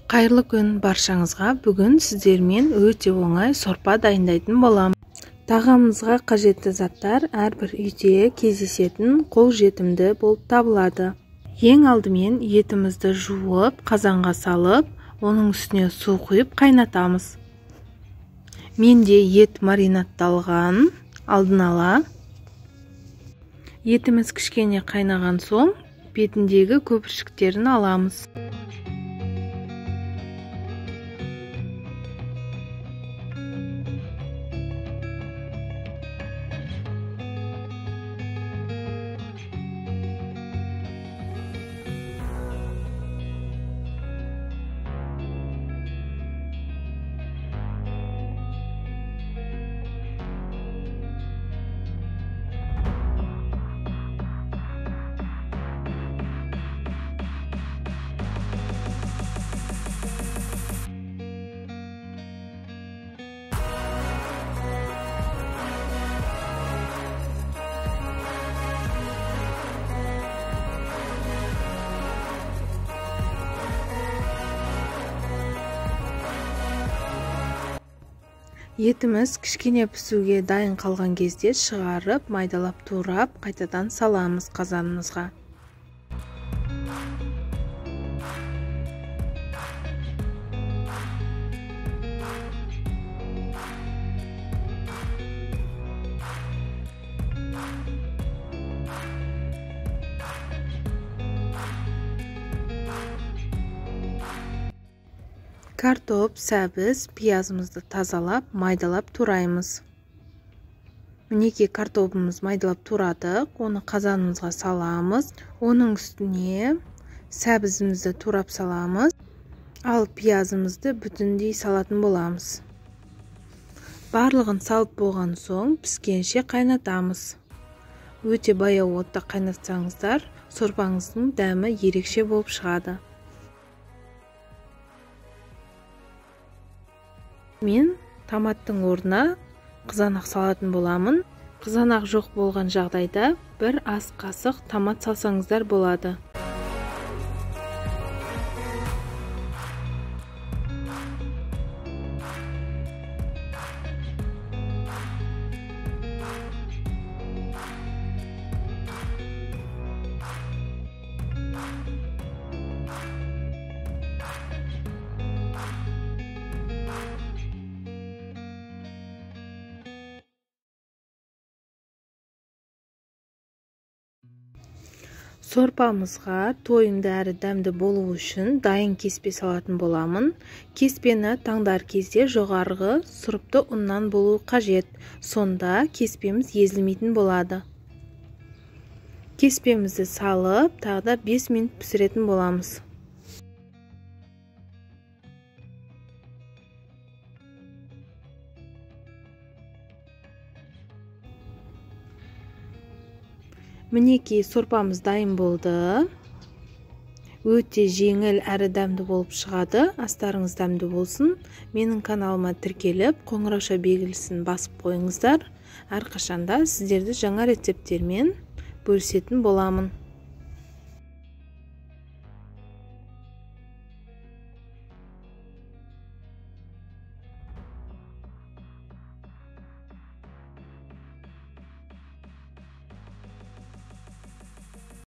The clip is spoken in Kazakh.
Қайырлы күн баршаңызға. Бүгін сіздермен өте оңай сорпа дайындайтын боламын. Тағамымызға қажетті заттар әрбір үйде кездесетін қолжетімді болып табылады. Ең алдымен етімізді жуып, қазанға салып, оның үстіне су құйып қайнатамыз. Менде ет маринатталған, алдын ала. Етіміз кішкене қайнаған соң, бетіндегі көпіршіктерін аламыз. Етіміз кішкене пісуге дайын қалған кезде шығарып, майдалап турап, қайтадан саламыз қазанымызға. Картоп, сәбіз, пиязымызды тазалап, майдалап тураймыз. Мінеки картопымыз майдалап турадық, оны қазанымызға саламыз. Оның үстіне сәбізімізді турап саламыз. Ал пиязымызды бүтіндей салатын боламыз. Барлығын салып болған соң піскенше қайнатамыз. Өте баяу отта қайнатсаңыздар, сорпаңыздың дәмі ерекше болып шығады. Мен томаттың орнына қызанақ салатын боламын. Қызанақ жоқ болған жағдайда бір ас қасық томат салсаңыздар болады. Сорпамызға тойымды әрі дәмді болу үшін дайын кеспе салатын боламын. Кеспені таңдар кезде жоғарғы сұрыпты ұннан болу қажет. Сонда кеспеміз езілмейтін болады. Кеспемізді салып, тағы 5 минут пісіретін боламыз. Мінеки сорпамыз дайын болды. Өте жеңіл әрі дәмді болып шығады. Астарыңыз дәмді болсын. Менің каналыма тіркеліп, қоңырауша белгісін басып қойыңыздар. Әрқашанда сіздерді жаңа рецепттермен бөлісетін боламын.